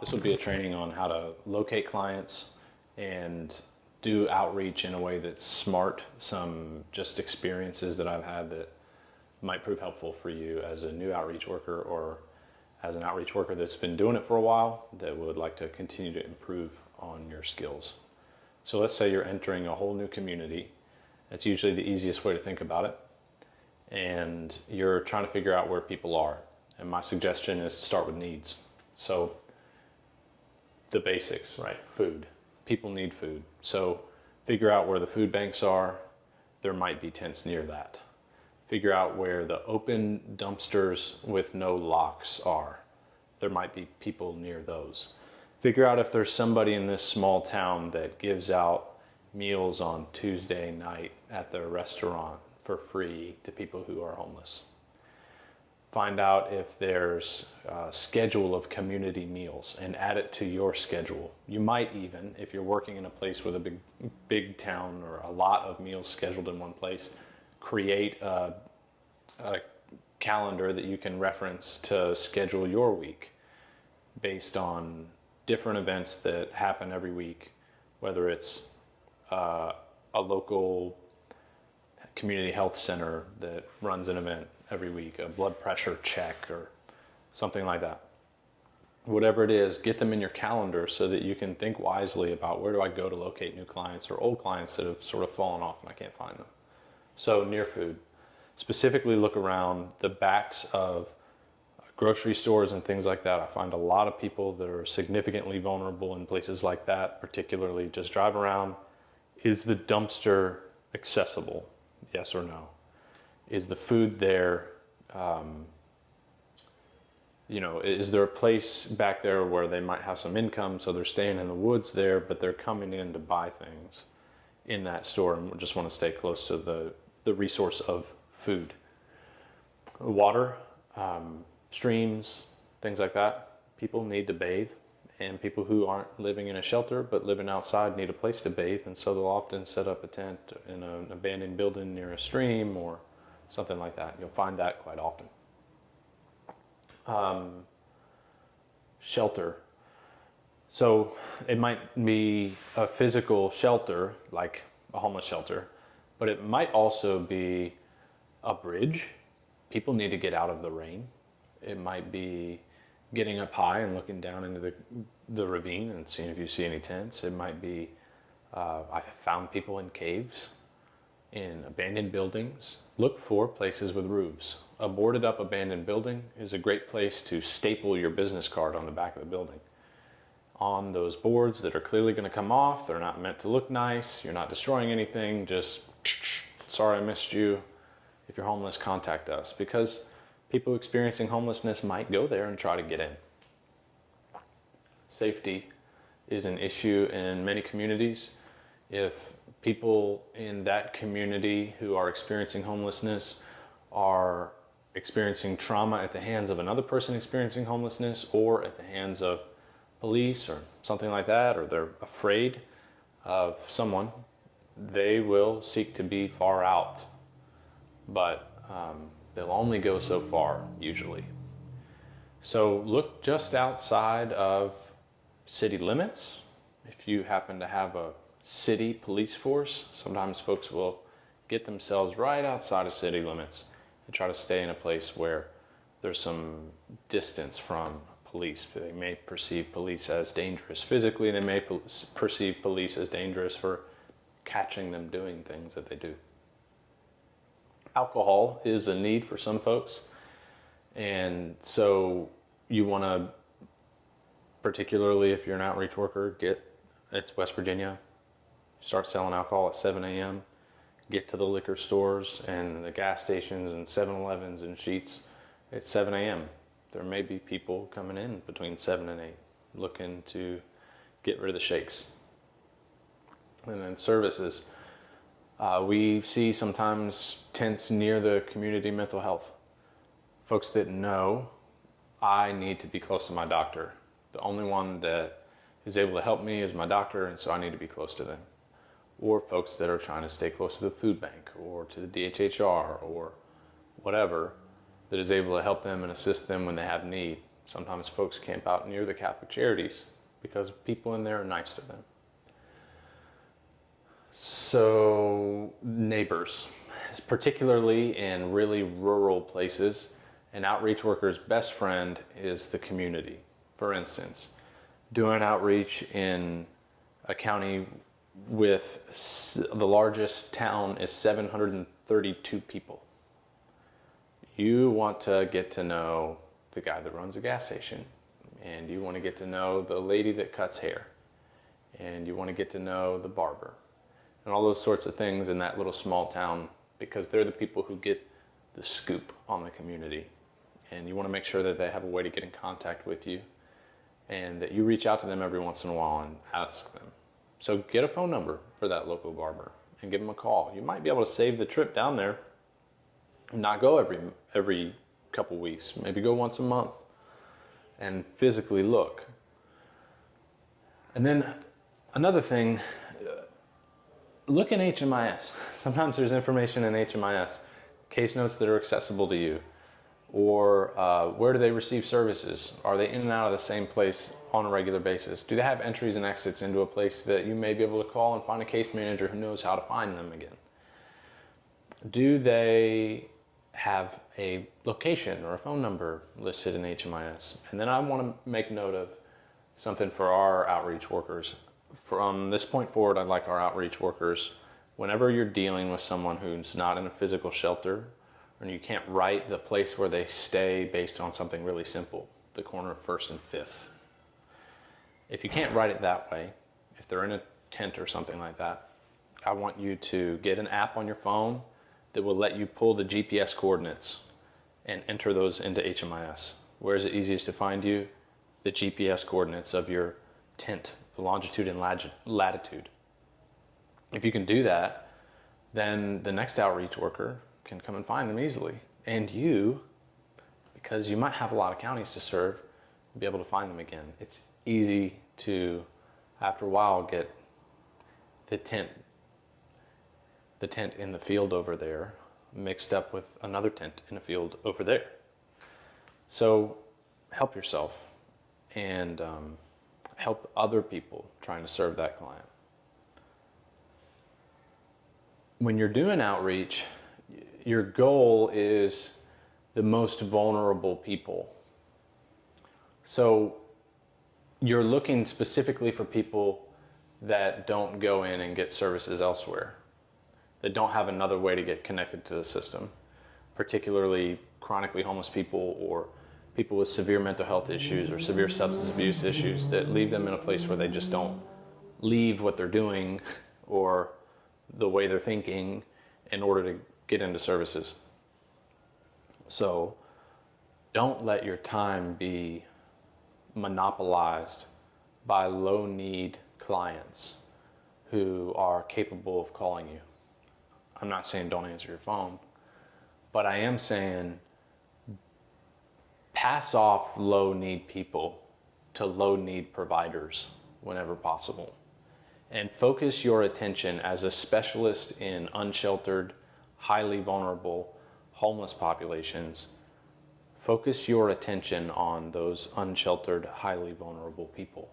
This would be a training on how to locate clients and do outreach in a way that's smart. Some just experiences that I've had that might prove helpful for you as a new outreach worker or as an outreach worker that's been doing it for a while that would like to continue to improve on your skills. So let's say you're entering a whole new community. That's usually the easiest way to think about it. And you're trying to figure out where people are. And my suggestion is to start with needs. So the basics, right? Food. People need food. So figure out where the food banks are. There might be tents near that. Figure out where the open dumpsters with no locks are. There might be people near those. Figure out if there's somebody in this small town that gives out meals on Tuesday night at the restaurant for free to people who are homeless. Find out if there's a schedule of community meals and add it to your schedule. You might even, if you're working in a place with a big town or a lot of meals scheduled in one place, create a calendar that you can reference to schedule your week based on different events that happen every week, whether it's a local community health center that runs an event every week, a blood pressure check or something like that. Whatever it is, get them in your calendar so that you can think wisely about where do I go to locate new clients or old clients that have sort of fallen off and I can't find them. So near food. Specifically look around the backs of grocery stores and things like that. I find a lot of people that are significantly vulnerable in places like that, particularly just drive around. Is the dumpster accessible? Yes or no? Is the food there? Is there a place back there where they might have some income, so they're staying in the woods there, but they're coming in to buy things in that store and just want to stay close to the resource of food? Water, streams, things like that. People need to bathe, and people who aren't living in a shelter but living outside need a place to bathe, and so they'll often set up a tent in an abandoned building near a stream or something like that. You'll find that quite often. Shelter. So it might be a physical shelter, like a homeless shelter, but it might also be a bridge. People need to get out of the rain. It might be getting up high and looking down into the ravine and seeing if you see any tents. It might be, I've found people in caves, in abandoned buildings. Look for places with roofs. A boarded up abandoned building is a great place to staple your business card on the back of the building. On those boards that are clearly going to come off, they're not meant to look nice, you're not destroying anything, just, sorry I missed you. If you're homeless, contact us, because people experiencing homelessness might go there and try to get in. Safety is an issue in many communities. If people in that community who are experiencing homelessness are experiencing trauma at the hands of another person experiencing homelessness or at the hands of police or something like that, or they're afraid of someone, they will seek to be far out. But they'll only go so far, usually. So look just outside of city limits. If you happen to have a city police force, sometimes folks will get themselves right outside of city limits and try to stay in a place where there's some distance from police. They may perceive police as dangerous physically, they may perceive police as dangerous for catching them doing things that they do. Alcohol is a need for some folks, and so you want to, particularly if you're an outreach worker, it's West Virginia, start selling alcohol at 7 a.m., get to the liquor stores and the gas stations and 7-Elevens and Sheetz at 7 a.m. There may be people coming in between 7 and 8 looking to get rid of the shakes. And then services. We see sometimes tents near the community mental health. Folks that know, I need to be close to my doctor. The only one that is able to help me is my doctor, and so I need to be close to them. Or folks that are trying to stay close to the food bank or to the DHHR or whatever that is able to help them and assist them when they have need. Sometimes folks camp out near the Catholic Charities because people in there are nice to them. So neighbors, particularly in really rural places, an outreach worker's best friend is the community. For instance, doing outreach in a county with the largest town is 732 people. You want to get to know the guy that runs a gas station, and you want to get to know the lady that cuts hair, and you want to get to know the barber, and all those sorts of things in that little small town, because they're the people who get the scoop on the community. And you want to make sure that they have a way to get in contact with you, and that you reach out to them every once in a while and ask them. So get a phone number for that local barber and give them a call. You might be able to save the trip down there and not go every couple weeks. Maybe go once a month and physically look. And then another thing, look in HMIS. Sometimes there's information in HMIS, case notes that are accessible to you. Or where do they receive services? Are they in and out of the same place on a regular basis? Do they have entries and exits into a place that you may be able to call and find a case manager who knows how to find them again? Do they have a location or a phone number listed in HMIS? And then I want to make note of something for our outreach workers. From this point forward, I'd like our outreach workers, whenever you're dealing with someone who's not in a physical shelter, and you can't write the place where they stay based on something really simple, the corner of 1st and 5th. If you can't write it that way, if they're in a tent or something like that, I want you to get an app on your phone that will let you pull the GPS coordinates and enter those into HMIS. Where is it easiest to find you? The GPS coordinates of your tent, the longitude and latitude. If you can do that, then the next outreach worker can come and find them easily. And you, because you might have a lot of counties to serve, will be able to find them again. It's easy to, after a while, get the tent in the field over there mixed up with another tent in a field over there. So help yourself and help other people trying to serve that client. When you're doing outreach, your goal is the most vulnerable people. So you're looking specifically for people that don't go in and get services elsewhere, that don't have another way to get connected to the system, particularly chronically homeless people or people with severe mental health issues or severe substance abuse issues that leave them in a place where they just don't leave what they're doing or the way they're thinking in order to get into services. So don't let your time be monopolized by low need clients who are capable of calling you. I'm not saying don't answer your phone, but I am saying pass off low need people to low need providers whenever possible, and focus your attention as a specialist in unsheltered, highly vulnerable, homeless populations. Focus your attention on those unsheltered, highly vulnerable people.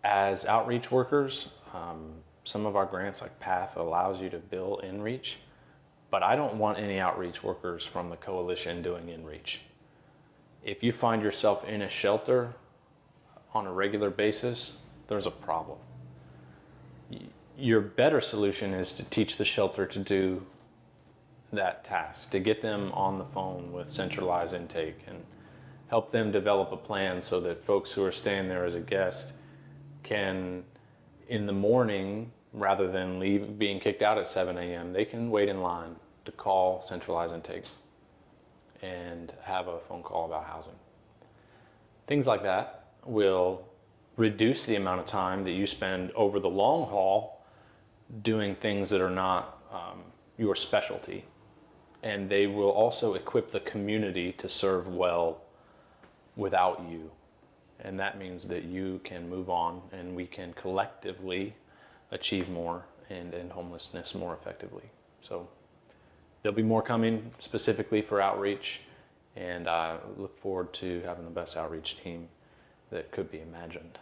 As outreach workers, some of our grants like PATH allows you to bill InReach, but I don't want any outreach workers from the coalition doing InReach. If you find yourself in a shelter on a regular basis, there's a problem. Your better solution is to teach the shelter to do that task, to get them on the phone with centralized intake and help them develop a plan so that folks who are staying there as a guest can, in the morning, rather than being kicked out at 7 a.m., they can wait in line to call centralized intake and have a phone call about housing. Things like that will reduce the amount of time that you spend over the long haul doing things that are not your specialty. And they will also equip the community to serve well without you. And that means that you can move on and we can collectively achieve more and end homelessness more effectively. So there'll be more coming specifically for outreach And I look forward to having the best outreach team that could be imagined.